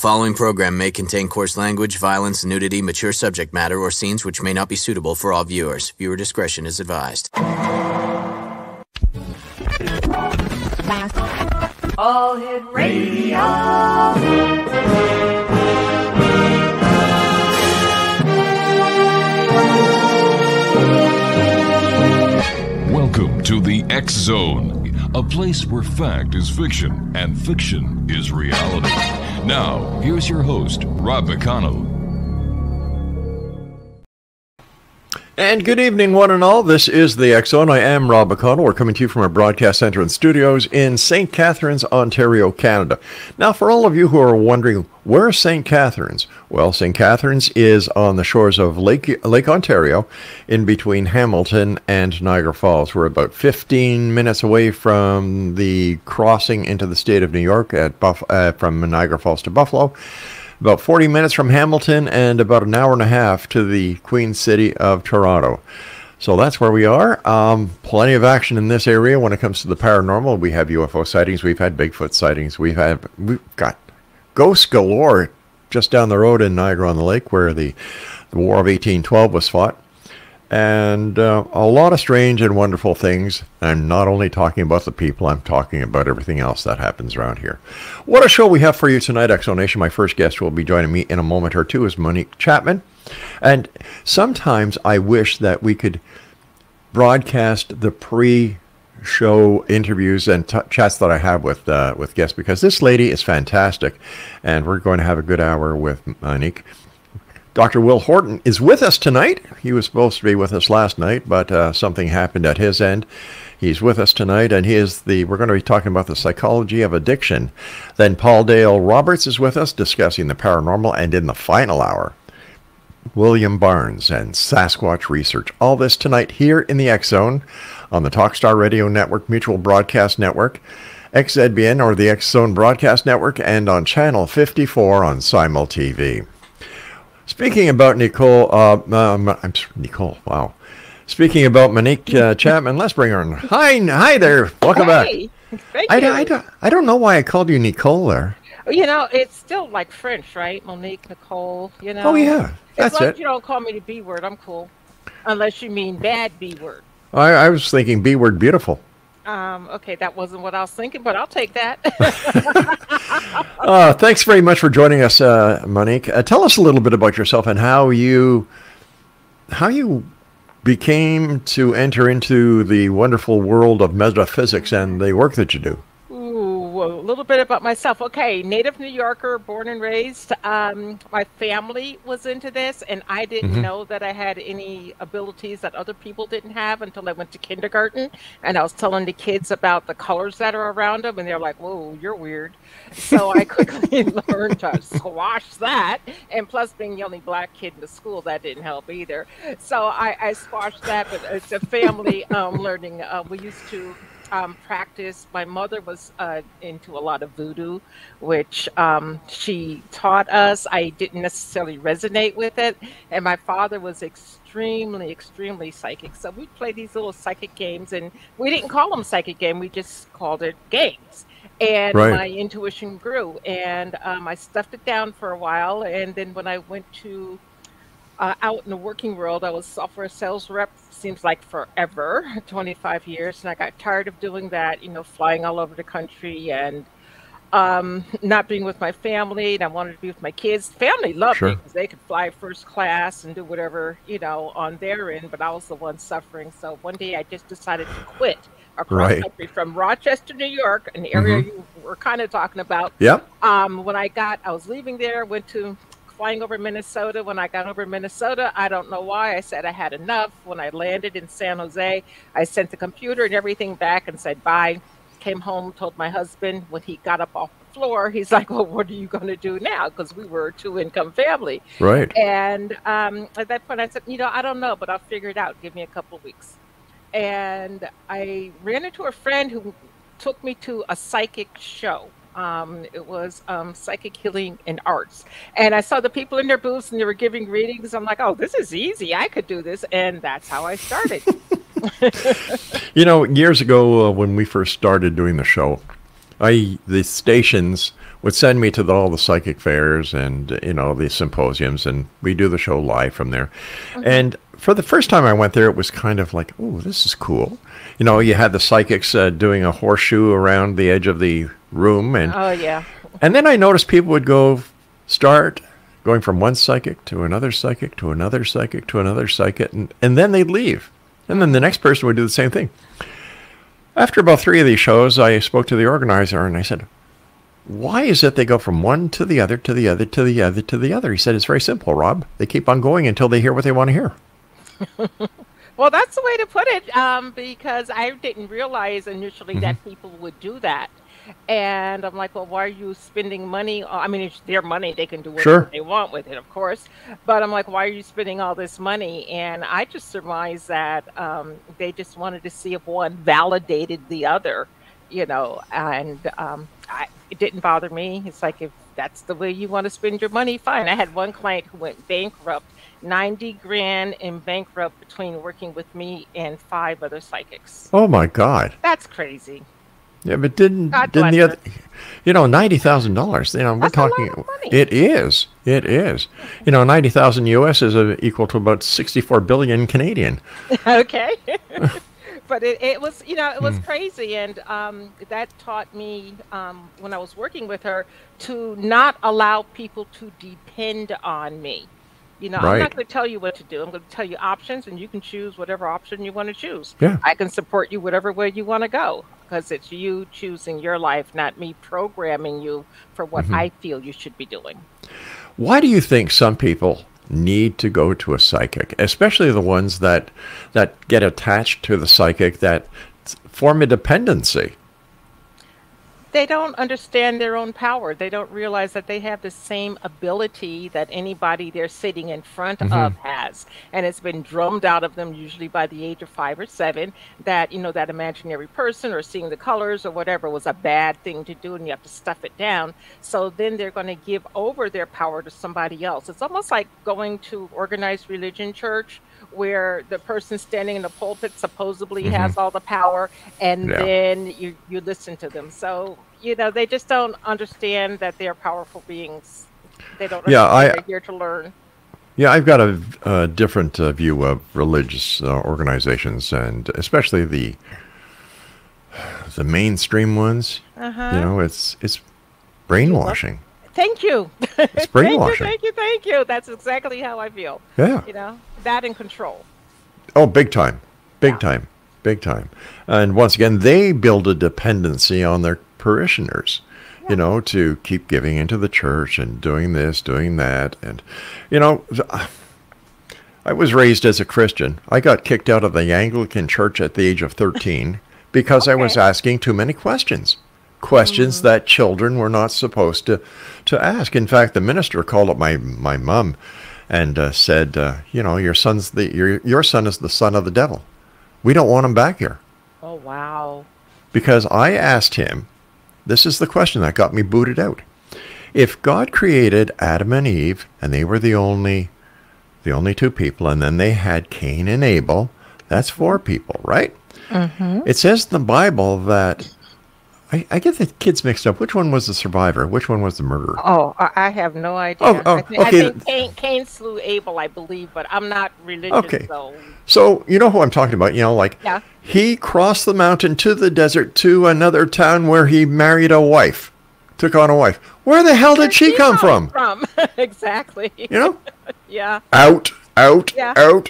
following program may contain coarse language, violence, nudity, mature subject matter, or scenes which may not be suitable for all viewers. Viewer discretion is advised. All Hit Radio. Welcome to the X Zone, a place where fact is fiction and fiction is reality. Now, here's your host, Rob McConnell. And good evening, one and all. This is the X Zone. I am Rob McConnell. We're coming to you from our broadcast center and studios in St. Catharines, Ontario, Canada. Now, for all of you who are wondering, where is St. Catharines? Well, St. Catharines is on the shores of Lake Ontario, in between Hamilton and Niagara Falls. We're about 15 minutes away from the crossing into the state of New York from Niagara Falls to Buffalo. About 40 minutes from Hamilton and about an hour and a half to the Queen City of Toronto. So that's where we are. Plenty of action in this area when it comes to the paranormal. We have UFO sightings. We've had Bigfoot sightings. We've got ghosts galore just down the road in Niagara-on-the-Lake where the War of 1812 was fought. And a lot of strange and wonderful things. I'm not only talking about the people, I'm talking about everything else that happens around here. What a show we have for you tonight, Exonation. My first guest who will be joining me in a moment or two is Monique Chapman. And sometimes I wish that we could broadcast the pre-show interviews and chats that I have with guests, because this lady is fantastic. And we're going to have a good hour with Monique. Dr. Will Horton is with us tonight. He was supposed to be with us last night, but something happened at his end. He's with us tonight, and we're going to be talking about the psychology of addiction. Then Paul Dale Roberts is with us discussing the paranormal, and in the final hour, William Barnes and Sasquatch research. All this tonight here in the X Zone on the Talkstar Radio Network, Mutual Broadcast Network, XZBN or the X Zone Broadcast Network, and on Channel 54 on Simul TV. Speaking about Nicole, wow. Speaking about Monique Chapman, let's bring her in. Hi there. Welcome back. Thank you. I don't know why I called you Nicole there. You know, it's still like French, right? Monique, Nicole, you know. Oh, yeah. That's as long it. as you don't call me the B word, I'm cool. Unless you mean bad B word. I was thinking B word beautiful. Okay, that wasn't what I was thinking, but I'll take that. Thanks very much for joining us, Monique. Tell us a little bit about yourself and how you became to enter into the wonderful world of metaphysics and the work that you do. Ooh, a little bit about myself. Okay, native New Yorker, born and raised. My family was into this, and I didn't know that I had any abilities that other people didn't have until I went to kindergarten, and I was telling the kids about the colors that are around them, and they're like, whoa, you're weird. So I quickly learned to squash that, and plus being the only black kid in the school, that didn't help either. So I squashed that, but it's a family learning. We used to practice. My mother was into a lot of voodoo, which she taught us. I didn't necessarily resonate with it. And my father was extremely psychic. So we'd play these little psychic games, and we didn't call them psychic game. We just called it games. And my intuition grew, and I stuffed it down for a while. And then when I went to out in the working world, I was software sales rep, seems like forever, 25 years. And I got tired of doing that, you know, flying all over the country and not being with my family. And I wanted to be with my kids. Family loved me because they could fly first class and do whatever, you know, on their end. But I was the one suffering. So one day I just decided to quit across country from Rochester, New York, an area you were kind of talking about. Yep. When I was leaving there, went to flying over Minnesota. When I got over Minnesota, I don't know why, I said I had enough. When I landed in San Jose, I sent the computer and everything back and said bye. Came home, told my husband. When he got up off the floor, he's like, well, what are you going to do now? Because we were a two-income family. Right. And at that point, I said, you know, I don't know, but I'll figure it out. Give me a couple of weeks. And I ran into a friend who took me to a psychic show. It was psychic healing and arts. And I saw the people in their booths and they were giving readings. I'm like, oh, this is easy. I could do this. And that's how I started. You know, years ago when we first started doing the show, the stations would send me to all the psychic fairs and, you know, the symposiums, and we do the show live from there. And for the first time I went there, it was kind of like, oh, this is cool. You know, you had the psychics doing a horseshoe around the edge of the room. And Oh, yeah. and then I noticed people would start going from one psychic to another psychic to another psychic to another psychic, and then they'd leave. And then the next person would do the same thing. After about 3 of these shows, I spoke to the organizer, and I said, why is it they go from one to the other, to the other, to the other, to the other? He said, it's very simple, Rob. They keep on going until they hear what they want to hear. Well, that's the way to put it, because I didn't realize initially that people would do that. And I'm like, well, why are you spending money? I mean, it's their money. They can do whatever they want with it, of course. But I'm like, why are you spending all this money? And I just surmised that they just wanted to see if one validated the other, you know, and it didn't bother me. It's like, if that's the way you want to spend your money, fine. I had one client who went bankrupt, 90 grand in bankrupt between working with me and 5 other psychics. Oh, my God. That's crazy. Yeah, but didn't the other, you know, $90,000, you know, we're talking, a lot of money. it is. You know, 90,000 US is equal to about 64 billion Canadian. Okay. But it was, you know, it was crazy. And that taught me, when I was working with her, to not allow people to depend on me. You know, I'm not going to tell you what to do. I'm going to tell you options, and you can choose whatever option you want to choose. Yeah. I can support you whatever way you want to go, because it's you choosing your life, not me programming you for what I feel you should be doing. Why do you think some people need to go to a psychic, especially the ones that get attached to the psychic, that form a dependency? They don't understand their own power. They don't realize that they have the same ability that anybody they're sitting in front of has. And it's been drummed out of them, usually by the age of 5 or 7, that, you know, that imaginary person or seeing the colors or whatever was a bad thing to do, and you have to stuff it down. So then they're going to give over their power to somebody else. It's almost like going to organized religion church, where the person standing in the pulpit supposedly has all the power, and then you listen to them. So, you know, they just don't understand that they're powerful beings. They don't understand they're here to learn. Yeah, I've got a different view of religious organizations, and especially the mainstream ones. You know, it's brainwashing. Thank you. It's brainwashing. Thank you. That's exactly how I feel. Yeah. You know, that and control. Oh, big time. Big time. And once again, they build a dependency on their parishioners, you know, to keep giving into the church and doing this, doing that. And, you know, I was raised as a Christian. I got kicked out of the Anglican church at the age of 13 because I was asking too many questions. Questions that children were not supposed to ask. In fact, the minister called up my mom and said, you know, your son is the son of the devil. We don't want him back here. Oh, wow. Because I asked him, this is the question that got me booted out. If God created Adam and Eve, and they were the only 2 people, and then they had Cain and Abel, that's 4 people, right? It says in the Bible that, I get the kids mixed up. Which one was the survivor? Which one was the murderer? Oh, I have no idea. Okay. I think Cain slew Abel, I believe, but I'm not religious. Okay. So you know who I'm talking about. You know, like he crossed the mountain to the desert to another town where he married a wife, took on a wife. Where the hell did she come from? Exactly. You know? Yeah. Out. Yeah.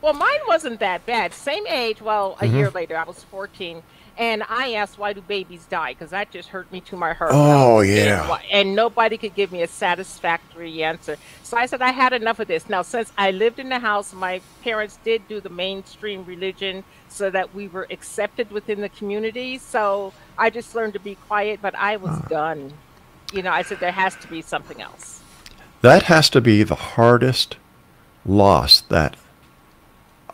Well, mine wasn't that bad. Same age. Well, a year later, I was 14. And I asked, why do babies die? Because that just hurt me to my heart. Oh, yeah. And nobody could give me a satisfactory answer. So I said, I had enough of this. Now, since I lived in the house, my parents did do the mainstream religion so that we were accepted within the community. So I just learned to be quiet, but I was done. You know, I said, there has to be something else. That has to be the hardest loss that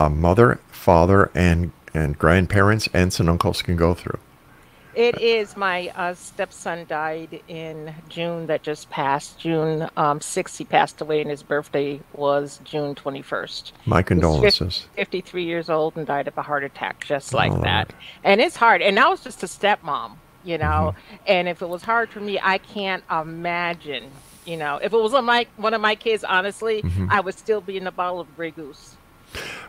a mother, father, and grandparents, aunts and uncles can go through. It is. My stepson died in June that just passed. June 6th, he passed away, and his birthday was June 21st. My condolences. 53 years old and died of a heart attack just like that. And it's hard. And I was just a stepmom. you know. And if it was hard for me, I can't imagine, you know, if it was one of my kids, honestly, I would still be in the bottle of Grey Goose.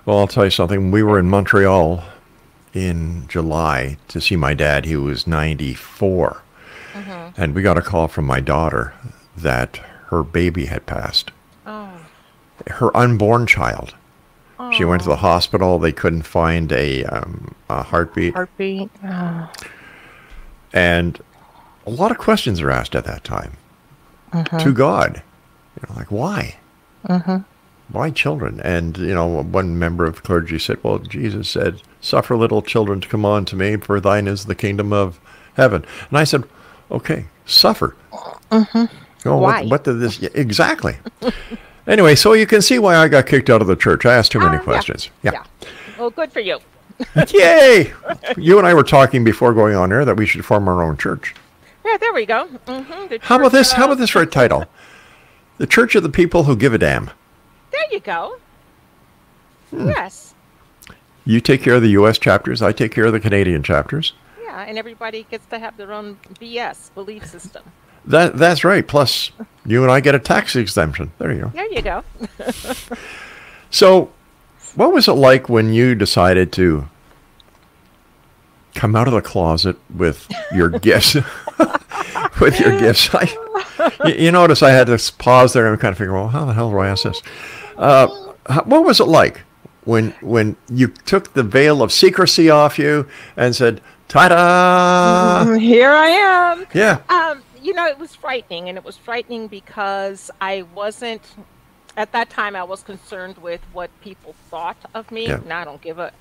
Well, I'll tell you something. We were in Montreal in July to see my dad. He was 94. And we got a call from my daughter that her baby had passed. Oh. Her unborn child. Oh. She went to the hospital. They couldn't find a heartbeat. Heartbeat. Oh. And a lot of questions are asked at that time to God. You know, like, why? Why children? And, you know, one member of clergy said, well, Jesus said, suffer little children to come on to me, for thine is the kingdom of heaven. And I said, okay, suffer. Oh, why? What did this? Yeah, exactly. Anyway, so you can see why I got kicked out of the church. I asked too many questions. Yeah. Well, good for you. Yay! You and I were talking before going on air that we should form our own church. Yeah, there we go. How about this? How about this for a title? The Church of the People Who Give a Damn. There you go. Yes. You take care of the U.S. chapters. I take care of the Canadian chapters. Yeah, and everybody gets to have their own BS belief system. That's right. Plus, you and I get a tax exemption. There you go. There you go. So, what was it like when you decided to come out of the closet with your gifts? With your gifts. You notice I had to pause there and kind of figure, well, how the hell do I ask this? What was it like when you took the veil of secrecy off you and said, ta-da! Here I am. Yeah. You know, it was frightening, and it was frightening because I wasn't, at that time, I was concerned with what people thought of me. Yeah. Now I don't give a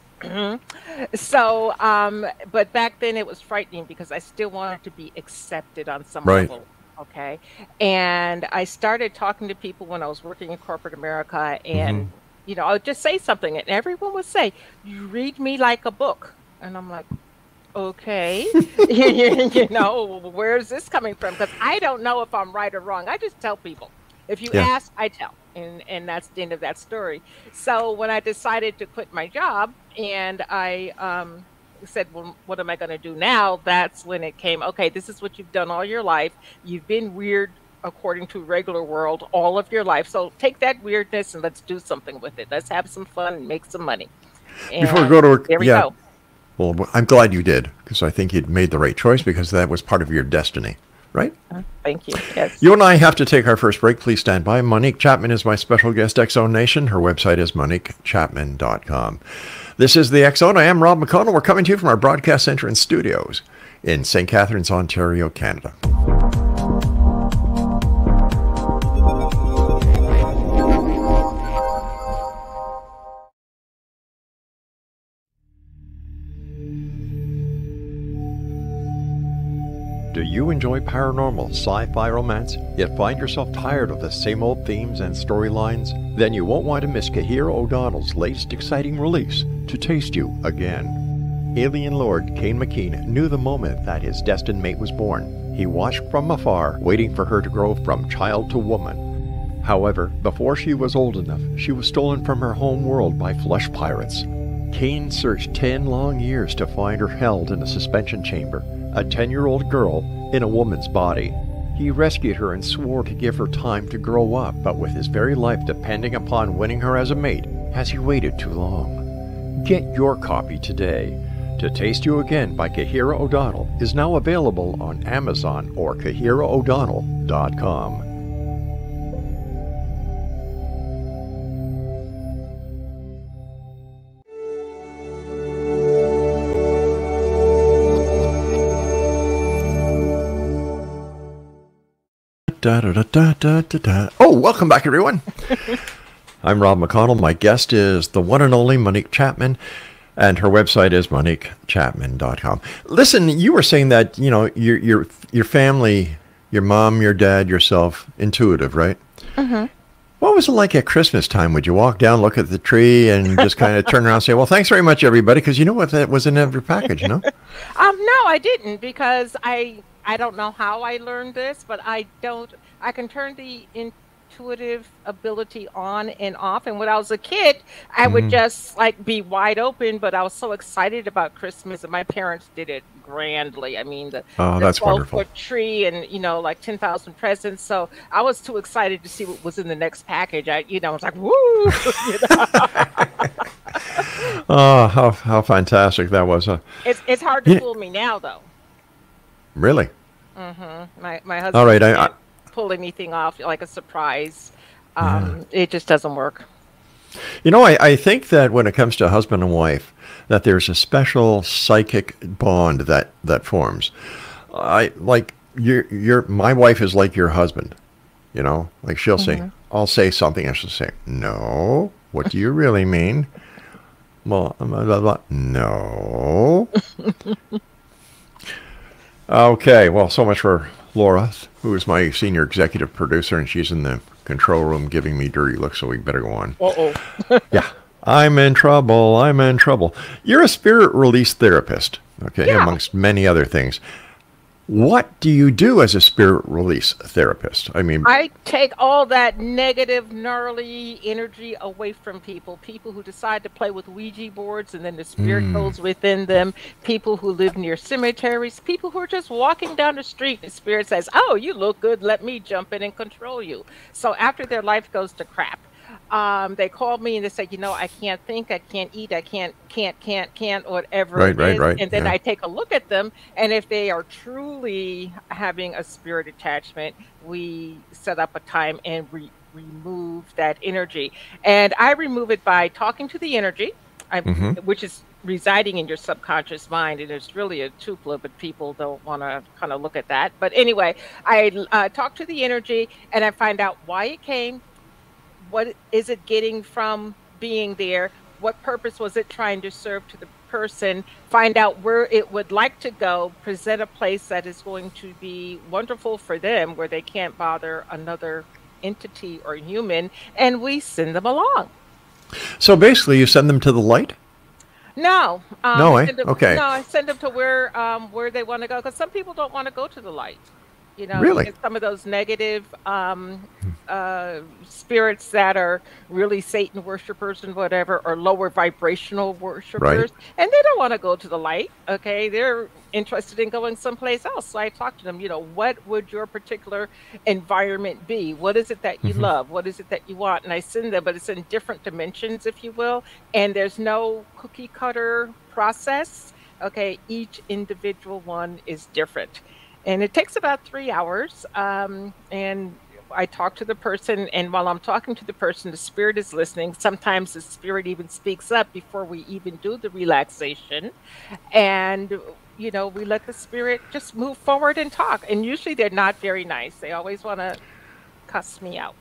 so, but back then it was frightening because I still wanted to be accepted on some level. Okay. And I started talking to people when I was working in corporate America, and, you know, I would just say something and everyone would say, you read me like a book. And I'm like, okay, you know, where's this coming from? Because I don't know if I'm right or wrong. I just tell people. If you ask, I tell. And that's the end of that story. So when I decided to quit my job and I said, well, what am I going to do now? That's when it came, okay, this is what you've done all your life. You've been weird according to regular world all of your life. So take that weirdness and let's do something with it. Let's have some fun and make some money. And before we go to there we go. Well, I'm glad you did, because I think you'd made the right choice, because that was part of your destiny. Right? Thank you. Yes. You and I have to take our first break. Please stand by. Monique Chapman is my special guest, X-Zone Nation. Her website is moniquechapman.com. This is the X-Zone. I am Rob McConnell. We're coming to you from our broadcast center and studios in St. Catharines, Ontario, Canada. Do you enjoy paranormal, sci-fi romance, yet find yourself tired of the same old themes and storylines? Then you won't want to miss Kahira O'Donnell's latest exciting release, To Taste You Again. Alien Lord Kane McKean knew the moment that his destined mate was born. He watched from afar, waiting for her to grow from child to woman. However, before she was old enough, she was stolen from her home world by flesh pirates. Kane searched 10 long years to find her held in a suspension chamber, a 10-year-old girl in a woman's body. He rescued her and swore to give her time to grow up, but with his very life depending upon winning her as a mate, has he waited too long? Get your copy today. To Taste You Again by Kahira O'Donnell is now available on Amazon or KahiraO'Donnell.com. Oh, welcome back, everyone. I'm Rob McConnell. My guest is the one and only Monique Chapman, and her website is MoniqueChapman.com. Listen, you were saying that, you know, your family, your mom, your dad, yourself, intuitive, right? Mm-hmm. What was it like at Christmas time? Would you walk down, look at the tree, and just kind of turn around and say, well, thanks very much, everybody, because you know what that was in every package, you know? No, I didn't, because I don't know how I learned this, but I can turn the intuitive ability on and off. And when I was a kid, I would Hmm. just like be wide open, but I was so excited about Christmas, and my parents did it grandly. I mean, Oh, the that's 12 wonderful. foot tree and, like 10,000 presents. So I was too excited to see what was in the next package. I was like, woo, you know. Oh, how fantastic that was. It's hard to Yeah, fool me now, though. really. My All husband right. can't pull anything off like a surprise. Yeah. It just doesn't work. I think that when it comes to husband and wife, that there's a special psychic bond that forms. I like my wife is like your husband. Like she'll say, Hmm. I'll say something, and she'll say, "No, what do you really mean?" Well, blah, blah, blah. No. Okay. Well, so much for Laura, who is my senior executive producer, and she's in the control room giving me dirty looks. So we better go on. Uh-oh. Yeah. I'm in trouble. I'm in trouble. You're a spirit release therapist, okay, Yeah. amongst many other things. What do you do as a spirit release therapist? I mean, I take all that negative, gnarly energy away from people who decide to play with Ouija boards and then the spirit goes within them, people who live near cemeteries, people who are just walking down the street. The spirit says, "Oh, you look good. Let me jump in and control you." So after their life goes to crap, they call me and they say, I can't think, I can't eat, I can't, whatever right, it right, is. right. And then Yeah. I take a look at them. And if they are truly having a spirit attachment, we set up a time and remove that energy. And I remove it by talking to the energy, Hmm. which is residing in your subconscious mind. And it's really a tupla, but people don't want to kind of look at that. But anyway, I talk to the energy and I find out why it came. What is it getting from being there? What purpose was it trying to serve to the person? Find out where it would like to go, present a place that is going to be wonderful for them, where they can't bother another entity or human, and we send them along. So basically, you send them to the light? No, No, I eh? send them. Okay. No, I send them to where they want to go, because some people don't want to go to the light. You Really? get some of those negative spirits that are really Satan worshipers and whatever, or lower vibrational Right. worshipers, and they don't want to go to the light. Okay, they're interested in going someplace else. So I talk to them. What would your particular environment be? What is it that you Hmm. love? What is it that you want? And I send them, but it's in different dimensions, if you will. And there's no cookie cutter process. Okay, each individual one is different. And it takes about 3 hours. And I talk to the person, and while I'm talking to the person, the spirit is listening. Sometimes the spirit even speaks up before we even do the relaxation. And, we let the spirit just move forward and talk. And usually they're not very nice. They always want to cuss me out.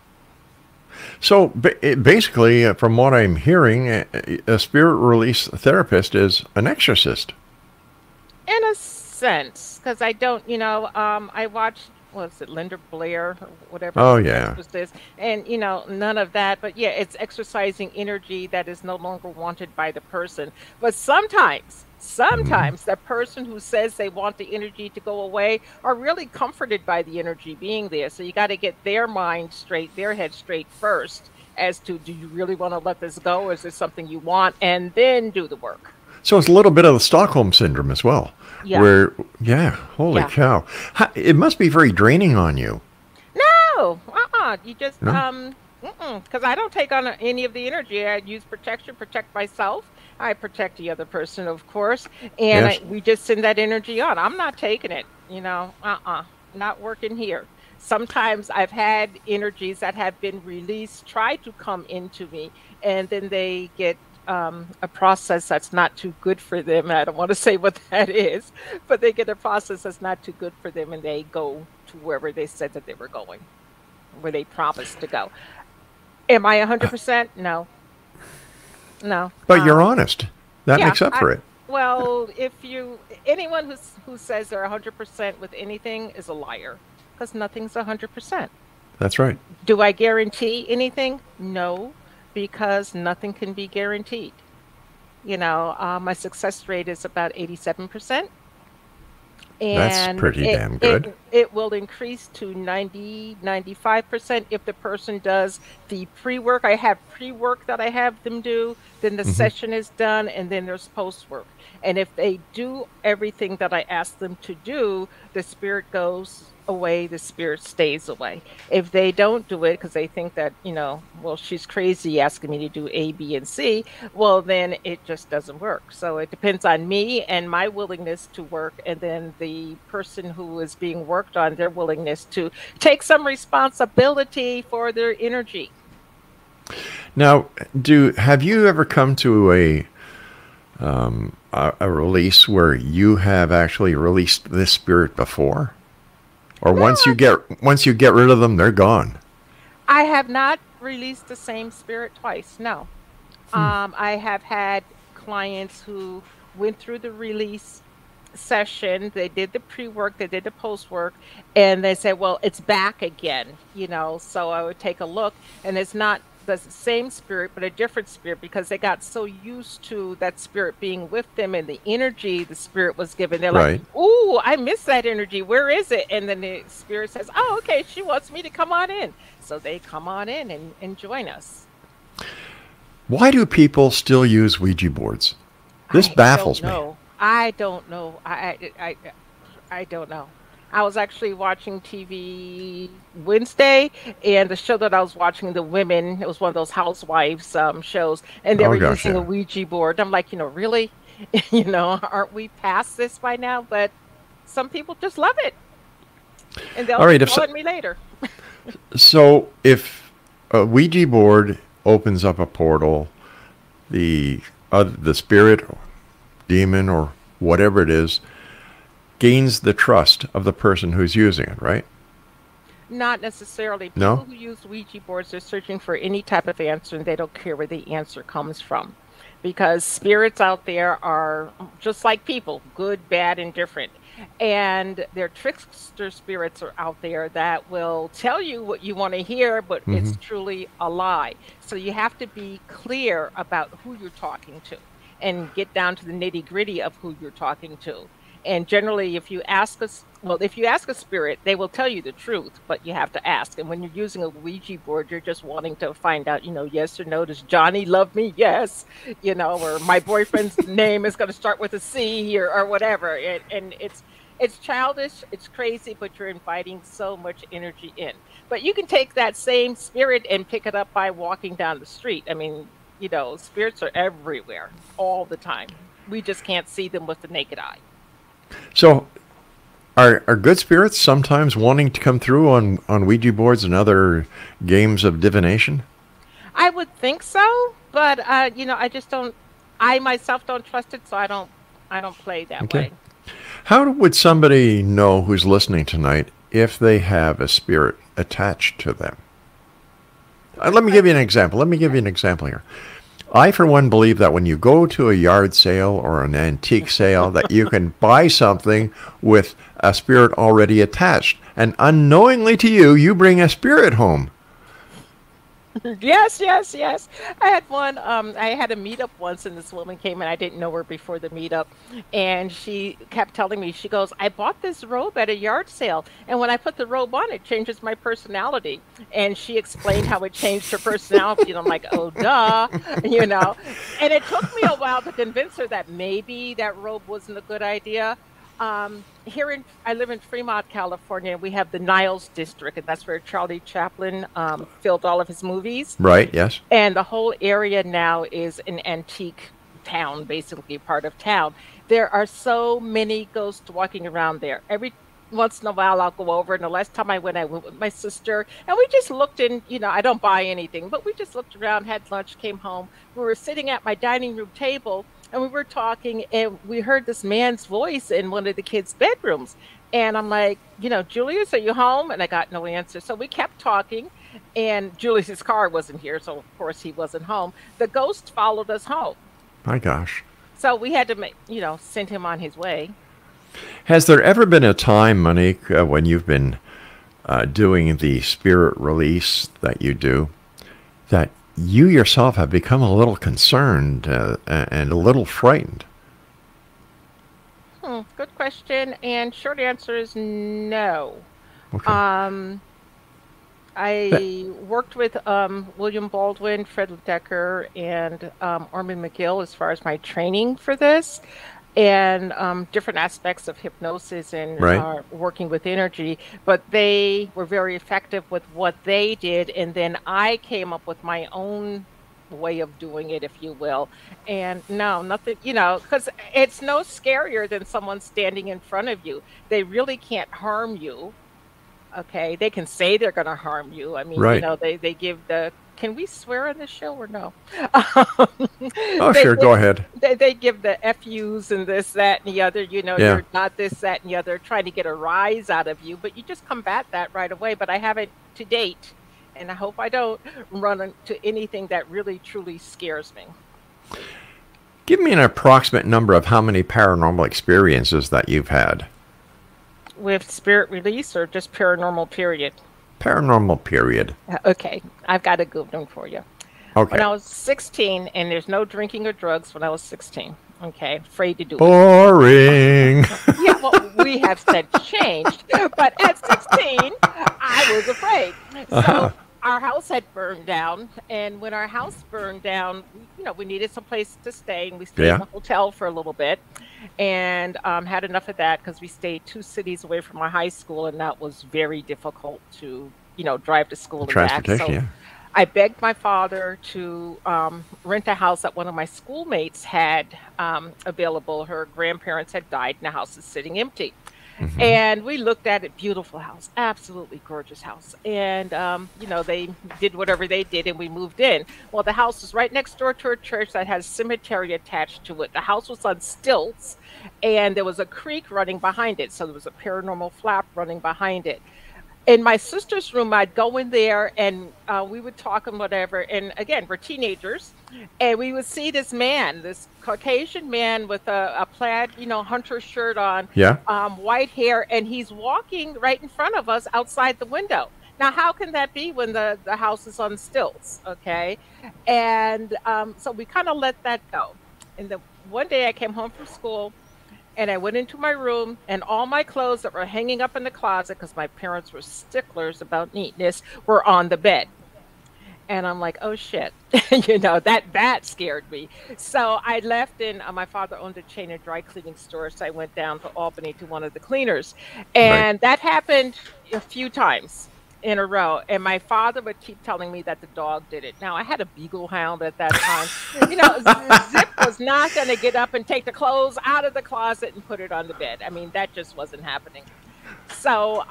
So basically, from what I'm hearing, a spirit release therapist is an exorcist. In a sense, because I don't, I watched, was it Linda Blair or whatever Oh, her yeah. was this, and none of that. But yeah, it's exercising energy that is no longer wanted by the person. But sometimes the person who says they want the energy to go away are really comforted by the energy being there. So you got to get their mind straight, their head straight first, as to, do you really want to let this go, or is this something you want, and then do the work. So it's a little bit of the Stockholm syndrome as well. Yeah. Where, yeah, holy Yeah. cow. It must be very draining on you. No, you just No? because I don't take on any of the energy. I use protection, protect myself. I protect the other person, of course, and Yes. we just send that energy on. I'm not taking it, not working here. Sometimes I've had energies that have been released, try to come into me, and then they get a process that's not too good for them. I don't want to say what that is, but they get a process that's not too good for them, and they go to wherever they said that they were going, where they promised to go. Am I 100%? No, no. But you're honest. That Yeah, makes up for it. well, anyone who says they're 100% with anything is a liar, because nothing's 100%. That's right. Do I guarantee anything? No, because nothing can be guaranteed. My success rate is about 87%. That's And pretty it damn good. it will increase to 90-95% if the person does the pre-work. I have pre-work that I have them do, then the Hmm. session is done, and then there's post-work. And if they do everything that I ask them to do, the spirit goes away, the spirit stays away. If they don't do it because they think that, well, she's crazy asking me to do A, B, and C, well, then it just doesn't work. So it depends on me and my willingness to work, and then the person who is being worked on, their willingness to take some responsibility for their energy. Now, have you ever come to a release where you have actually released this spirit before? Or No, once you get rid of them, they're gone. I have not released the same spirit twice. No. I have had clients who went through the release session, they did the pre-work, they did the post-work, and they said, well, it's back again. So I would take a look, and it's not the same spirit, but a different spirit, because they got so used to that spirit being with them and the energy the spirit was given. They're Right. like, ooh, I miss that energy. Where is it? And then the spirit says, oh, okay, she wants me to come on in. So they come on in and join us. Why do people still use Ouija boards? This I baffles don't me. know. I don't know. I don't know. I was actually watching TV Wednesday, and the show that I was watching, the women, it was one of those housewives shows, and they Oh were gosh, using a yeah. Ouija board. I'm like, really? Aren't we past this by now? But some people just love it, and they'll All right, call on me later. so if a Ouija board opens up a portal, the spirit, demon, or whatever it is, gains the trust of the person who's using it, right? Not necessarily. No? People who use Ouija boards are searching for any type of answer, and they don't care where the answer comes from. Because spirits out there are just like people, good, bad, and different. And their trickster spirits are out there that will tell you what you want to hear, but Hmm. it's truly a lie. So you have to be clear about who you're talking to and get down to the nitty-gritty of who you're talking to. And generally, if you ask a spirit, they will tell you the truth, but you have to ask. And when you're using a Ouija board, you're just wanting to find out, yes or no. Does Johnny love me? Yes. Or my boyfriend's name is going to start with a C, or whatever. And it's childish, it's crazy, but you're inviting so much energy in. But you can take that same spirit and pick it up by walking down the street. I mean, spirits are everywhere all the time. We just can't see them with the naked eye. So are good spirits sometimes wanting to come through on Ouija boards and other games of divination? I would think so, but I just don't. I myself don't trust it, so I don't play that Okay. way. How would somebody know who's listening tonight if they have a spirit attached to them? Let me give you an example. Here. I, for one, believe that when you go to a yard sale or an antique sale, that you can buy something with a spirit already attached. And unknowingly to you, you bring a spirit home. Yes, yes, yes. I had one. I had a meetup once, and this woman came in. I didn't know her before the meetup, and she kept telling me. She goes, "I bought this robe at a yard sale, and when I put the robe on, it changes my personality." And she explained how it changed her personality, and I'm like, "Oh, duh," And it took me a while to convince her that maybe that robe wasn't a good idea. I live in Fremont, California, and we have the Niles district, and that's where Charlie Chaplin filmed all of his movies. Right, yes. And the whole area now is an antique town, basically part of town. There are so many ghosts walking around there. Every once in a while, I'll go over, and the last time I went with my sister, and we just looked in, I don't buy anything, but we just looked around, had lunch, came home. We were sitting at my dining room table, and we were talking, and we heard this man's voice in one of the kids' bedrooms. And I'm like, Julius, are you home? And I got no answer. So we kept talking, and Julius's car wasn't here, so of course he wasn't home. The ghost followed us home. My gosh. So we had to, send him on his way. Has there ever been a time, Monique, when you've been doing the spirit release that you do, that you yourself have become a little concerned and a little frightened? Good question. And short answer is no. Okay. I worked with William Baldwin, Fred Decker, and Orman McGill as far as my training for this, and different aspects of hypnosis and Right. working with energy. But they were very effective with what they did, and then I came up with my own way of doing it, if you will. And no, nothing, because it's no scarier than someone standing in front of you. They really can't harm you. Okay, they can say they're going to harm you. I mean, Right. they give the. Can we swear on the show or no? Oh, They sure. give Go ahead. they give the FUs and this, that, and the other. Yeah. You're not this, that, and the other, trying to get a rise out of you. But you just combat that right away. But I haven't to date, and I hope I don't run into anything that really truly scares me. Give me an approximate number of how many paranormal experiences that you've had. With spirit release or just paranormal period? Paranormal period. Okay, I've got a good one for you. Okay. When I was 16, and there's no drinking or drugs when I was 16. Okay, afraid to do it. Boring. Yeah, well, we have said changed, but at 16, I was afraid. So our house had burned down, and when our house burned down, we needed some place to stay, and we stayed in a hotel for a little bit, and had enough of that because we stayed 2 cities away from our high school, and that was very difficult to, drive to school and back. Transportation, So yeah. I begged my father to rent a house that one of my schoolmates had available. Her grandparents had died, and the house is sitting empty. Mm-hmm. And we looked at it, beautiful house, absolutely gorgeous house. And, they did whatever they did, and we moved in. Well, the house was right next door to a church that has a cemetery attached to it. The house was on stilts, and there was a creek running behind it. So there was a paranormal flap running behind it. In my sister's room, I'd go in there, and we would talk and whatever. And again, we're teenagers, and we would see this man, this Caucasian man with a plaid, hunter shirt on, Yeah. white hair, and he's walking right in front of us outside the window. Now, how can that be when the house is on stilts? Okay, and so we kind of let that go. And then one day I came home from school, and I went into my room, and all my clothes that were hanging up in the closet, because my parents were sticklers about neatness, were on the bed. And I'm like, oh shit, that scared me. So I left, and my father owned a chain of dry cleaning stores. So I went down to Albany to one of the cleaners, and that happened a few times in a row. And my father would keep telling me that the dog did it. Now, I had a beagle hound at that time. Zip was not going to get up and take the clothes out of the closet and put it on the bed. I mean, that just wasn't happening. So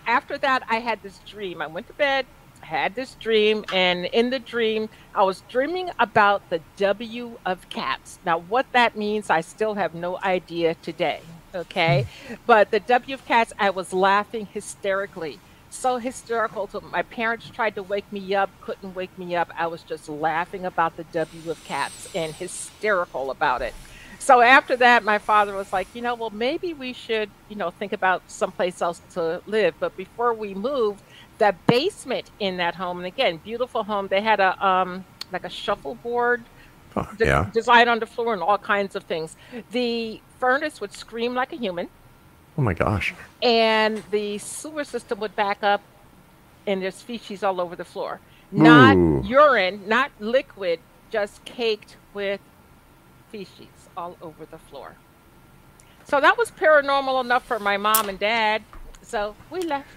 after that, I had this dream. I went to bed, had this dream, and in the dream, I was dreaming about the W of cats. Now, what that means, I still have no idea today, okay? But the W of cats, I was laughing hysterically. So hysterical. So my parents tried to wake me up, couldn't wake me up. I was just laughing about the W of cats and hysterical about it. So after that, my father was like, well, maybe we should, think about someplace else to live. But before we moved, the basement in that home, and again, beautiful home, they had a like a shuffleboard design on the floor and all kinds of things. The furnace would scream like a human. Oh my gosh. And the sewer system would back up, and there's feces all over the floor. Not urine, not liquid, just caked with feces all over the floor. So that was paranormal enough for my mom and dad. So we left.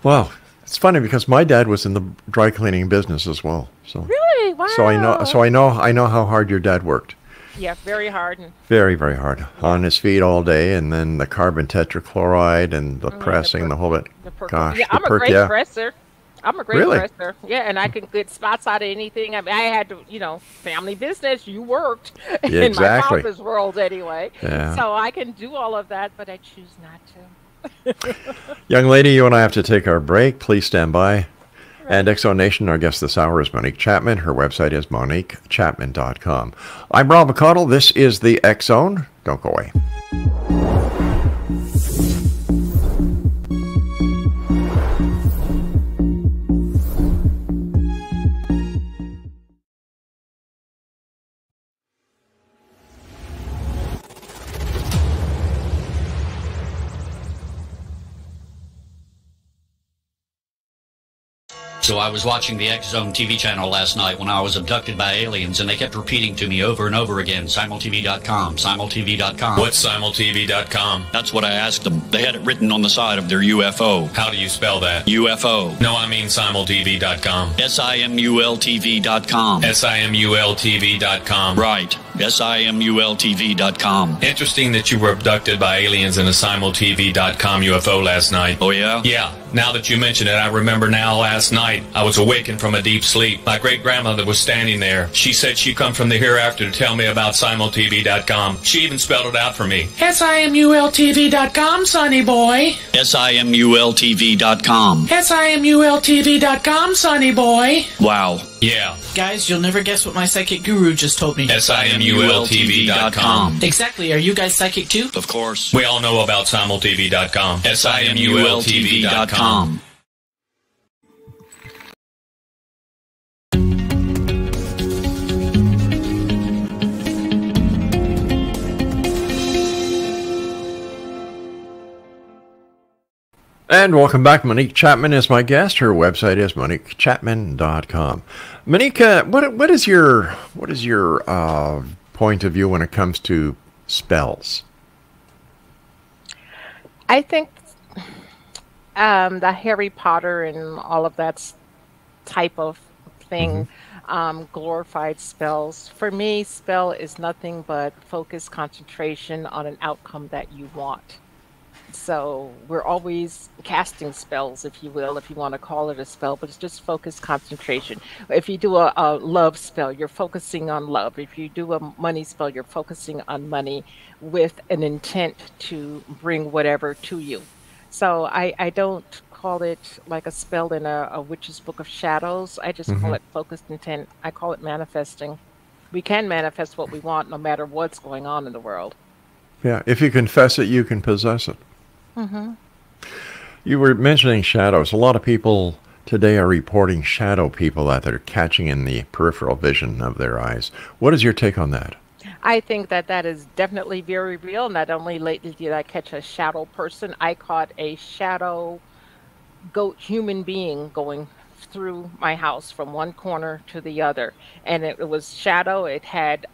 Wow. It's funny because my dad was in the dry cleaning business as well. So really? Wow. So I know how hard your dad worked. Yeah, very hard. Very, very hard. On his feet all day, and then the carbon tetrachloride and the pressing, the whole bit. Gosh, yeah, I'm a great presser. I'm a great presser. Yeah, and I can get spots out of anything. I mean, I had to, family business. You worked in my father's world anyway. Yeah. So I can do all of that, but I choose not to. Young lady, you and I have to take our break. Please stand by. And Exo Nation, our guest this hour is Monique Chapman. Her website is moniquechapman.com. I'm Rob McConnell. This is the X Zone. Don't go away. So I was watching the X Zone TV channel last night when I was abducted by aliens, and they kept repeating to me over and over again, simultv.com, simultv.com. What's simultv.com? That's what I asked them. They had it written on the side of their UFO. How do you spell that? UFO. No, I mean simultv.com. simultv.com. simultv.com. Right. simultv.com. Interesting that you were abducted by aliens in a simultv.com UFO last night. Oh, yeah? Yeah. Now that you mention it, I remember now last night I was awakened from a deep sleep. My great-grandmother was standing there. She said she'd come from the hereafter to tell me about simultv.com. She even spelled it out for me. simultv.com, sonny boy. simultv.com. simultv.com, sonny boy. Wow. Yeah. Guys, you'll never guess what my psychic guru just told me. simultv.com. Exactly. Are you guys psychic too? Of course. We all know about simultv.com. simultv.com. And welcome back. Monique Chapman is my guest. Her website is moniquechapman.com. Monique, what is your point of view when it comes to spells? I think the Harry Potter and all of that type of thing, glorified spells. For me, spell is nothing but focus, concentration on an outcome that you want. So we're always casting spells, if you will, if you want to call it a spell, but it's just focus, concentration. If you do a love spell, you're focusing on love. If you do a money spell, you're focusing on money with an intent to bring whatever to you. So I don't call it like a spell in a witch's book of shadows. I just call it focused intent. I call it manifesting. We can manifest what we want no matter what's going on in the world. Yeah, if you confess it, you can possess it. You were mentioning shadows. A lot of people today are reporting shadow people that they're catching in the peripheral vision of their eyes. What is your take on that? I think that is definitely very real. Not only lately did I catch a shadow person, I caught a shadow goat human being going through my house from one corner to the other. And it was shadow. It had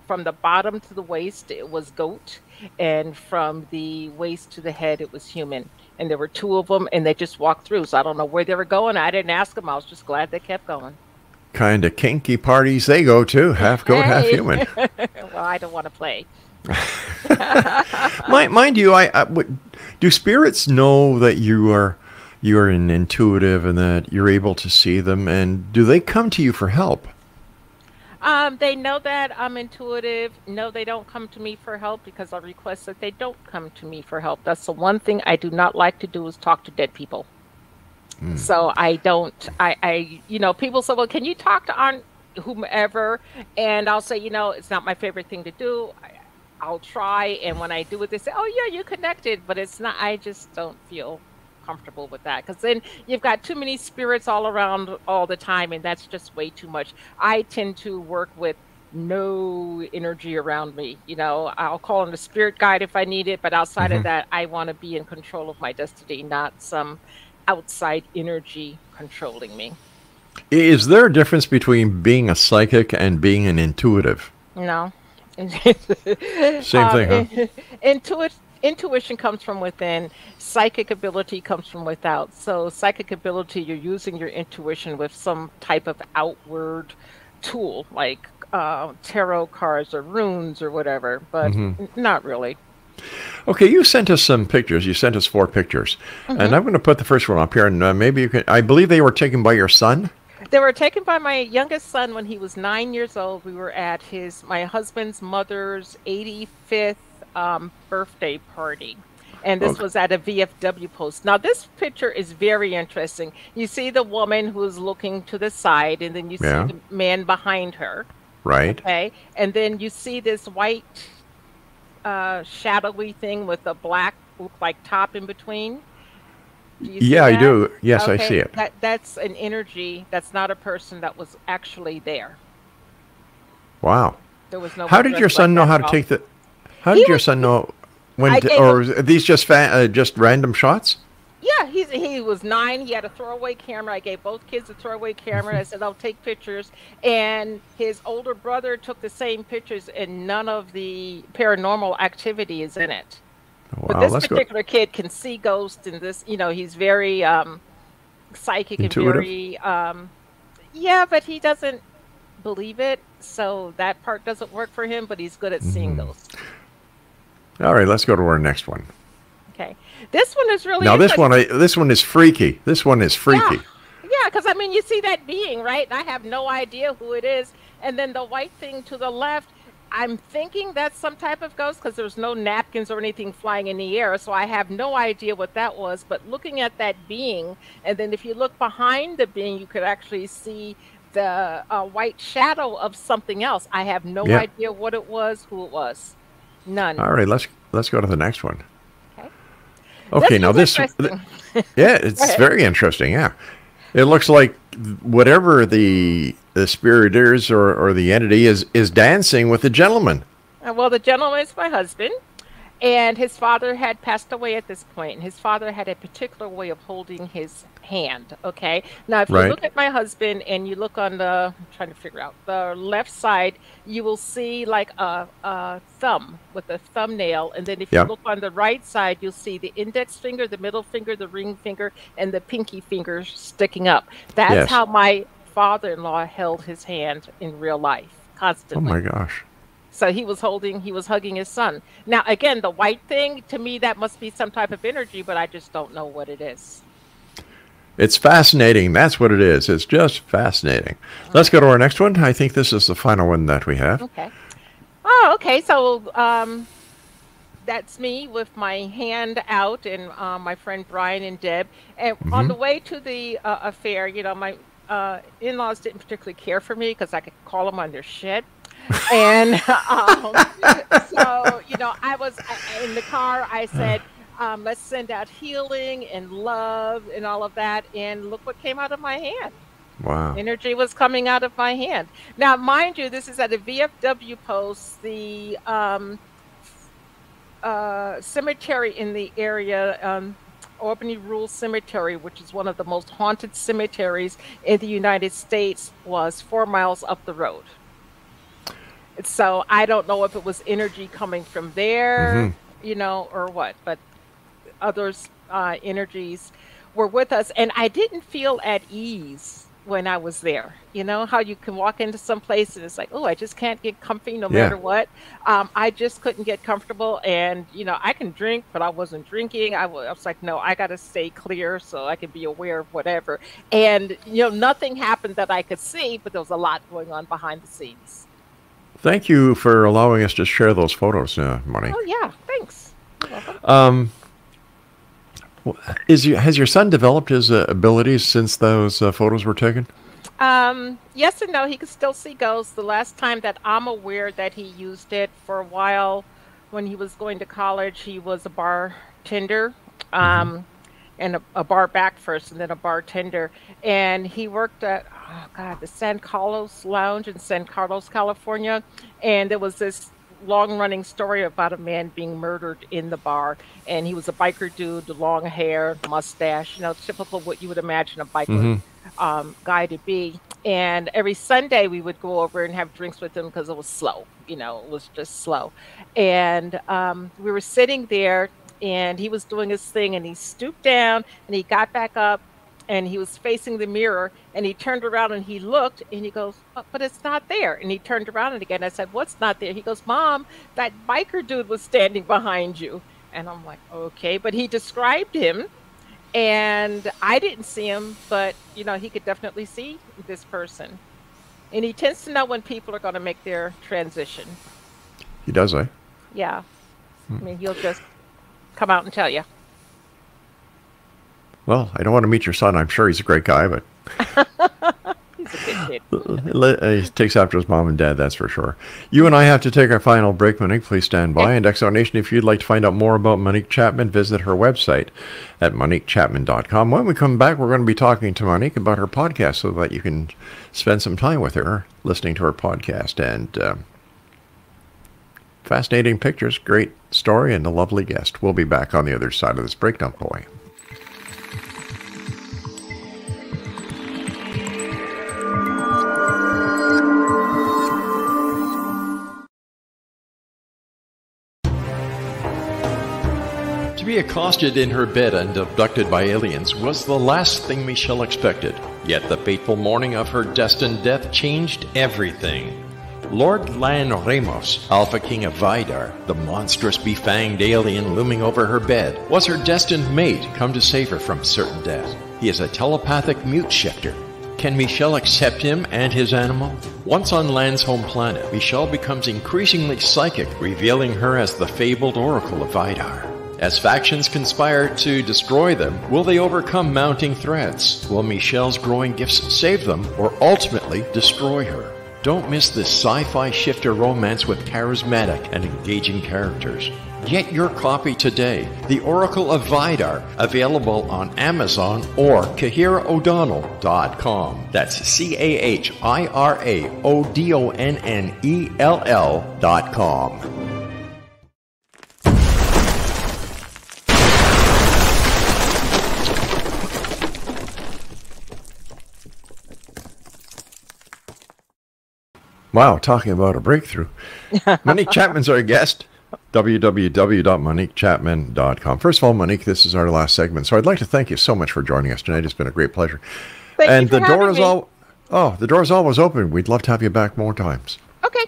from the bottom to the waist, it was goat. And from the waist to the head, it was human. And there were two of them, and they just walked through. So I don't know where they were going. I didn't ask them. I was just glad they kept going. Kind of kinky parties they go to, half goat, half human. Well, I don't want to play. Mind you, do spirits know that you are an intuitive and that you're able to see them? And do they come to you for help? They know that I'm intuitive. No, they don't come to me for help because I request that they don't come to me for help. That's the one thing I do not like to do is talk to dead people. So I don't, people say, well, can you talk to Aunt whomever? And I'll say, it's not my favorite thing to do. I'll try. And when I do it, they say, oh, yeah, you connected. But it's not, I just don't feel comfortable with that, because then you've got too many spirits all around all the time, and that's just way too much. I tend to work with no energy around me. I'll call in a spirit guide if I need it, but outside of that, I want to be in control of my destiny, not some outside energy controlling me. Is there a difference between being a psychic and being an intuitive? No. Same thing, huh? Intuition comes from within. Psychic ability comes from without. So psychic ability, you're using your intuition with some type of outward tool, like tarot cards or runes or whatever, but not really. Okay, you sent us some pictures. You sent us 4 pictures. And I'm going to put the first one up here, and maybe you can... I believe they were taken by your son? They were taken by my youngest son when he was 9 years old. We were at my husband's mother's 85th birthday party. And this was at a VFW post. Now, this picture is very interesting. You see the woman who's looking to the side, and then you see the man behind her. Right. Okay. And then you see this white shadowy thing with a black like top in between. Yeah, I do. Yes, okay. I see it. That's an energy. That's not a person that was actually there. Wow. There was no. How did your son know how to take the? How did your son know when? Or are these just random shots? Yeah, he was 9. He had a throwaway camera. I gave both kids a throwaway camera. I said, I'll take pictures. And his older brother took the same pictures, and none of the paranormal activity is in it. Wow, But this let's go. particular kid can see ghosts, and this, he's very psychic and Intuitive. very, yeah, but he doesn't believe it. So that part doesn't work for him, but he's good at seeing ghosts. All right, let's go to our next one. Okay. This one is really Now, this interesting. this one is freaky. This one is freaky. Yeah, because I mean, you see that being, right? And I have no idea who it is. And then the white thing to the left, I'm thinking that's some type of ghost because there's no napkins or anything flying in the air. So I have no idea what that was. But looking at that being, and then if you look behind the being, you could actually see the white shadow of something else. I have no idea what it was, who it was. None. All right, let's go to the next one. Okay. Okay, now this, yeah, it's very interesting. Yeah, it looks like whatever the spirit is or the entity is dancing with the gentleman. Well, the gentleman is my husband, and his father had passed away at this point, and his father had a particular way of holding his hand. Okay, now if you look at my husband and you look on the, I'm trying to figure out the left side, you will see like a thumb with a thumbnail, and then if you look on the right side, you'll see the index finger, the middle finger, the ring finger, and the pinky finger sticking up. That's how my father-in-law held his hand in real life constantly. Oh my gosh. So he was hugging his son. Now, again, the white thing, to me, that must be some type of energy, but I just don't know what it is. It's fascinating. That's what it is. It's just fascinating. Let's go to our next one. I think this is the final one that we have. Okay. Oh, okay. So that's me with my hand out, and my friend Brian and Deb. And on the way to the affair, my in-laws didn't particularly care for me because I could call them on their shit. And so, I was in the car. I said, let's send out healing and love and all of that. And look what came out of my hand. Wow. Energy was coming out of my hand. Now, mind you, this is at a VFW post, the cemetery in the area, Albany Rural Cemetery, which is one of the most haunted cemeteries in the United States, was 4 miles up the road. So I don't know if it was energy coming from there, or what, but others energies were with us. And I didn't feel at ease when I was there. You know how you can walk into some place and it's like, oh, I just can't get comfy no matter what. I just couldn't get comfortable. And, I can drink, but I wasn't drinking. I was like, no, I got to stay clear so I can be aware of whatever. And, nothing happened that I could see, but there was a lot going on behind the scenes. Thank you for allowing us to share those photos, Monique. Oh, yeah. Thanks. You're welcome. Has your son developed his abilities since those photos were taken? Yes and no. He can still see ghosts. The last time that I'm aware that he used it for a while when he was going to college, he was a bartender. And a bar back first and then a bartender. And he worked at, the San Carlos Lounge in San Carlos, California. And there was this long-running story about a man being murdered in the bar. And he was a biker dude, long hair, mustache, typical what you would imagine a biker guy to be. And every Sunday we would go over and have drinks with him because it was slow. It was just slow. And we were sitting there, and he was doing his thing, and he stooped down and he got back up and he was facing the mirror, and he turned around and he looked and he goes, oh, but it's not there. And he turned around and again, I said, what's not there? He goes, Mom, that biker dude was standing behind you. And I'm like, okay, but he described him and I didn't see him, but he could definitely see this person. And he tends to know when people are going to make their transition. He does, eh? Yeah. I mean, he'll just come out and tell you. Well, I don't want to meet your son. I'm sure he's a great guy, but he's a good kid. He takes after his mom and dad, that's for sure. You and I have to take our final break, Monique. Please stand by. And Exo Nation, if you'd like to find out more about Monique Chapman, visit her website at moniquechapman.com. When we come back, we're going to be talking to Monique about her podcast so that you can spend some time with her, listening to her podcast. And fascinating pictures, great story, and a lovely guest. We'll be back on the other side of this break. Don't go away. To be accosted in her bed and abducted by aliens was the last thing Michelle expected. Yet the fateful morning of her destined death changed everything. Lord Lan Ramos, Alpha King of Vidar, the monstrous befanged alien looming over her bed, was her destined mate come to save her from certain death. He is a telepathic mute shifter. Can Michelle accept him and his animal? Once on Lan's home planet, Michelle becomes increasingly psychic, revealing her as the fabled Oracle of Vidar. As factions conspire to destroy them, will they overcome mounting threats? Will Michelle's growing gifts save them, or ultimately destroy her? Don't miss this sci-fi shifter romance with charismatic and engaging characters. Get your copy today, The Oracle of Vidar, available on Amazon or CahiraO'Donnell.com. That's CahiraO'Donnell.com. Wow, talking about a breakthrough. Monique Chapman's our guest. www.moniquechapman.com. First of all, Monique, this is our last segment, so I'd like to thank you so much for joining us tonight. It's been a great pleasure. Thank you for having me. The door is always open. We'd love to have you back more times. Okay.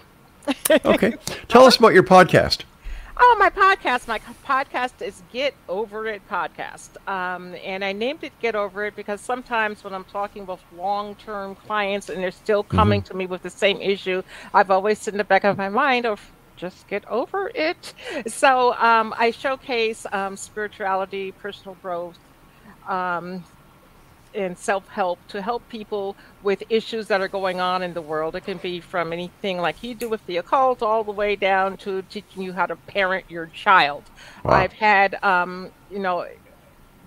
Okay. Tell us about your podcast. Oh, my podcast is Get Over It Podcast. And I named it Get Over It because sometimes when I'm talking with long-term clients and they're still coming to me with the same issue, I've always in the back of my mind of just get over it. So I showcase spirituality, personal growth, and self-help to help people with issues that are going on in the world. It can be from anything like you do with the occult all the way down to teaching you how to parent your child. Wow. I've had,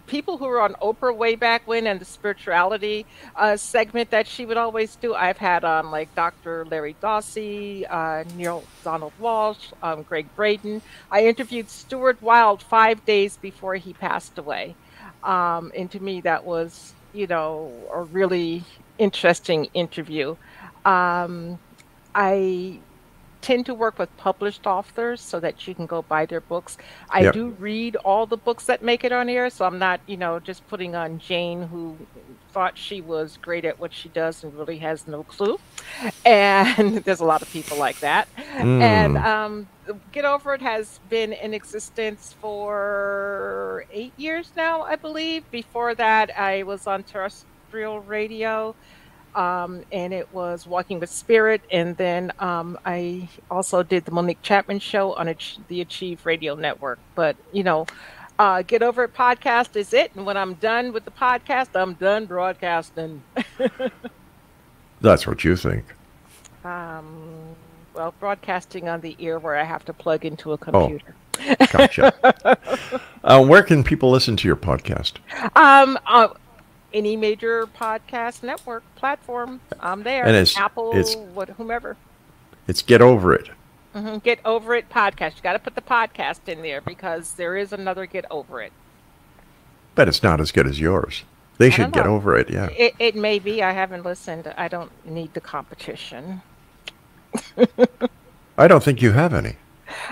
people who were on Oprah way back when and the spirituality segment that she would always do. I've had like Dr. Larry Dawsey, Neil Donald Walsh, Greg Braden. I interviewed Stuart Wilde 5 days before he passed away. And to me, that was, a really interesting interview. I tend to work with published authors so that you can go buy their books. I do read all the books that make it on air, so I'm not, just putting on Jane, who thought she was great at what she does and really has no clue. And there's a lot of people like that. And Get Over It has been in existence for 8 years now, I believe. Before that, I was on terrestrial radio. And it was Walking with Spirit, and then I also did the Monique Chapman show on the Achieve Radio Network. But, Get Over It podcast is it, and when I'm done with the podcast, I'm done broadcasting. That's what you think. Well, broadcasting on the ear where I have to plug into a computer. Oh, gotcha. Where can people listen to your podcast? Any major podcast network platform, I'm there. And it's Apple, whomever. It's Get Over It. Get Over It podcast. You got to put the podcast in there because there is another Get Over It. But it's not as good as yours. They should get over it, yeah. It may be. I haven't listened. I don't need the competition. I don't think you have any.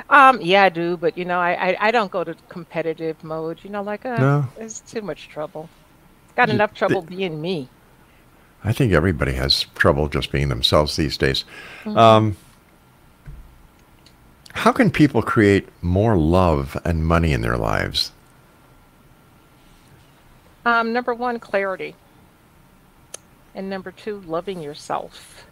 Yeah, I do, but I don't go to competitive mode. No. It's too much trouble. Got enough trouble being me. I think everybody has trouble just being themselves these days. How can people create more love and money in their lives? Number one, clarity. And number two, loving yourself.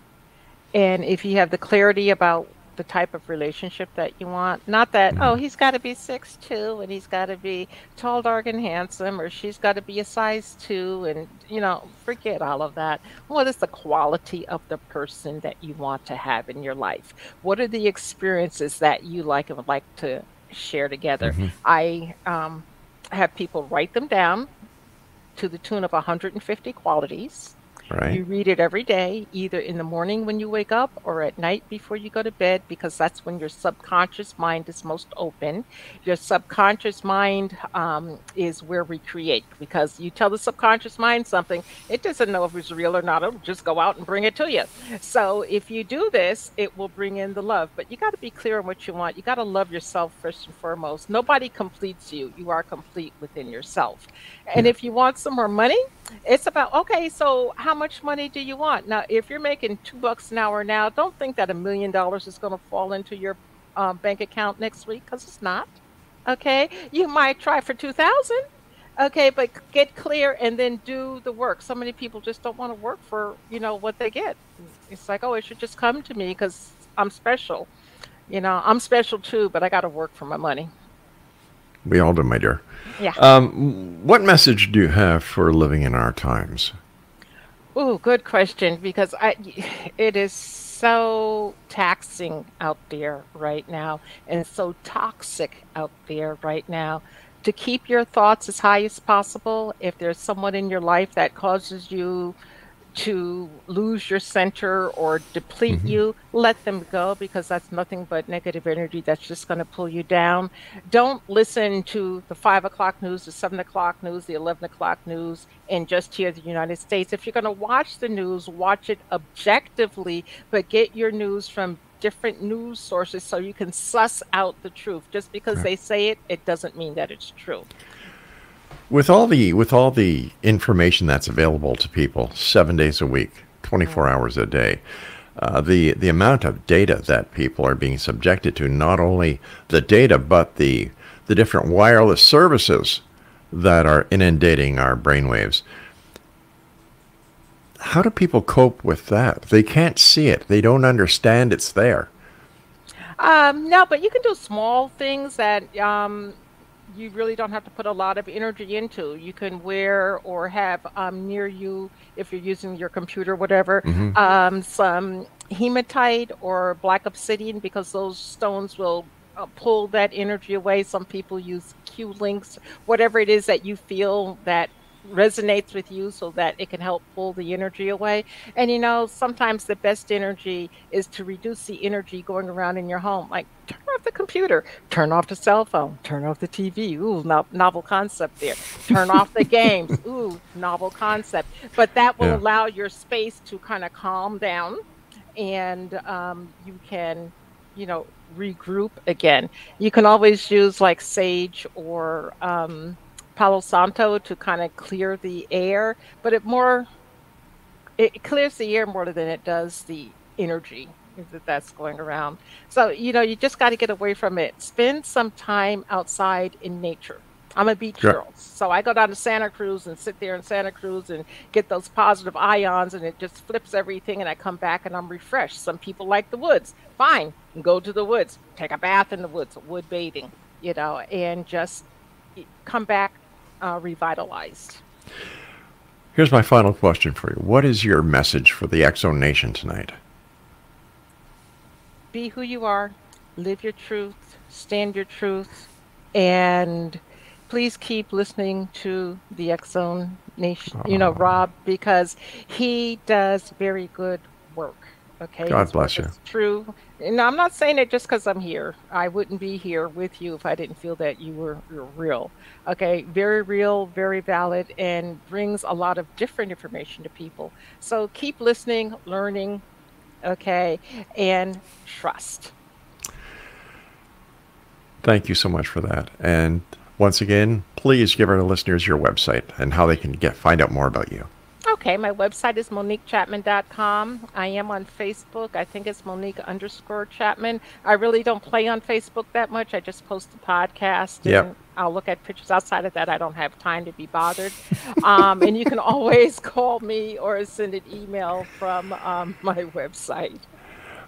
And if you have the clarity about the type of relationship that you want, not that, he's got to be 6'2", and he's got to be tall, dark, and handsome, or she's got to be a size 2, and, forget all of that. What is the quality of the person that you want to have in your life? What are the experiences that you like and would like to share together? I have people write them down to the tune of 150 qualities. Right. You read it every day, either in the morning when you wake up or at night before you go to bed, because that's when your subconscious mind is most open. Your subconscious mind is where we create, because you tell the subconscious mind something, it doesn't know if it's real or not. It'll just go out and bring it to you. So if you do this, it will bring in the love. But you got to be clear on what you want. You got to love yourself first and foremost. Nobody completes you. You are complete within yourself. And if you want some more money, it's about, okay, so how much money do you want? Now, if you're making $2 an hour now, don't think that $1 million is going to fall into your bank account next week, because it's not. Okay, you might try for 2,000. Okay, but get clear and then do the work. So many people just don't want to work for, what they get. It's like, oh, it should just come to me because I'm special. I'm special too, but I got to work for my money. We all do, my dear. Yeah. What message do you have for living in our times? Ooh, good question, because it is so taxing out there right now, and so toxic out there right now. To keep your thoughts as high as possible. If there's someone in your life that causes you to lose your center or deplete you, let them go, because that's nothing but negative energy that's just going to pull you down. Don't listen to the 5 o'clock news, the 7 o'clock news, the 11 o'clock news, and just hear the United States. If you're going to watch the news, watch it objectively, but get your news from different news sources so you can suss out the truth. Just because they say it, it doesn't mean that it's true. With all the information that's available to people 7 days a week, 24 hours a day, the amount of data that people are being subjected to, not only the data, but the different wireless services that are inundating our brainwaves. How do people cope with that? They can't see it. They don't understand it's there. No, but you can do small things that you really don't have to put a lot of energy into. You can wear or have near you, if you're using your computer, whatever, some hematite or black obsidian, because those stones will pull that energy away. Some people use Q links, whatever it is that you feel that resonates with you, so that it can help pull the energy away. And sometimes the best energy is to reduce the energy going around in your home. Like, turn off the computer, turn off the cell phone, turn off the TV. Ooh, novel concept there. Turn off the games. Ooh, novel concept. But that will allow your space to kind of calm down, and you can regroup again. You can always use like sage or Palo Santo to kind of clear the air, but it clears the air more than it does the energy that's going around. So, you just got to get away from it. Spend some time outside in nature. I'm a beach girl, so I go down to Santa Cruz and sit there in Santa Cruz and get those positive ions, and it just flips everything, and I come back and I'm refreshed. Some people like the woods. Fine, go to the woods, take a bath in the woods, wood bathing, and just come back revitalized. Here's my final question for you. What is your message for the X-Zone Nation tonight? Be who you are, live your truth, stand your truth, and please keep listening to the X-Zone Nation, Rob, because he does very good work. Okay. God bless you. It's true. And I'm not saying it just because I'm here. I wouldn't be here with you if I didn't feel that you're real. Okay. Very real, very valid, and brings a lot of different information to people. So keep listening, learning, okay, and trust. Thank you so much for that. And once again, please give our listeners your website and how they can find out more about you. Okay, my website is MoniqueChapman.com. I am on Facebook. I think it's Monique_Chapman. I really don't play on Facebook that much. I just post the podcast. And I'll look at pictures. Outside of that, I don't have time to be bothered. And you can always call me or send an email from my website.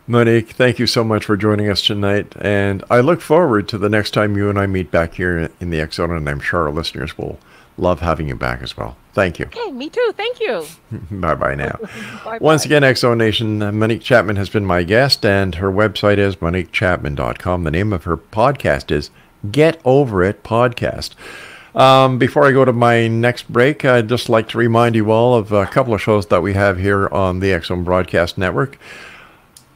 Monique, thank you so much for joining us tonight. And I look forward to the next time you and I meet back here in the X-Zone, and I'm sure our listeners will love having you back as well. Thank you. Okay, me too. Thank you. Bye-bye now. Bye-bye. Once again, X-Zone Nation, Monique Chapman has been my guest, and her website is MoniqueChapman.com. The name of her podcast is Get Over It Podcast. Before I go to my next break, I'd just like to remind you all of a couple of shows that we have here on the X Zone Broadcast Network.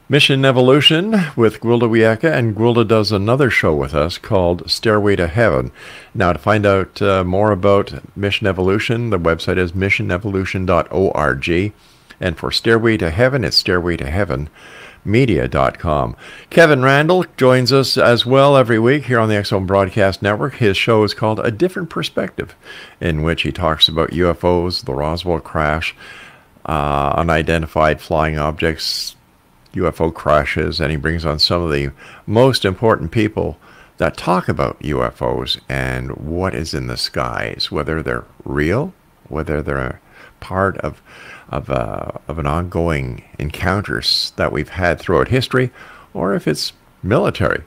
Mission Evolution with Gwilda Wiyaka, and Gwilda does another show with us called Stairway to Heaven. Now, to find out more about Mission Evolution, the website is missionevolution.org, and for Stairway to Heaven, it's stairwaytoheavenmedia.com. Kevin Randall joins us as well every week here on the X Zone Broadcast Network. His show is called A Different Perspective, in which he talks about UFOs, the Roswell crash, unidentified flying objects, UFO crashes, and he brings on some of the most important people that talk about UFOs and what is in the skies, whether they're real, whether they're part of an ongoing encounters that we've had throughout history, or if it's military.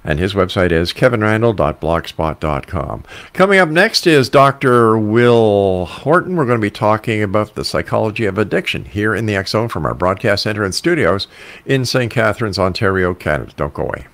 And his website is kevinrandall.blogspot.com. Coming up next is Dr. Will Horton. We're going to be talking about the psychology of addiction here in the X Zone from our broadcast center and studios in St. Catharines, Ontario, Canada. Don't go away.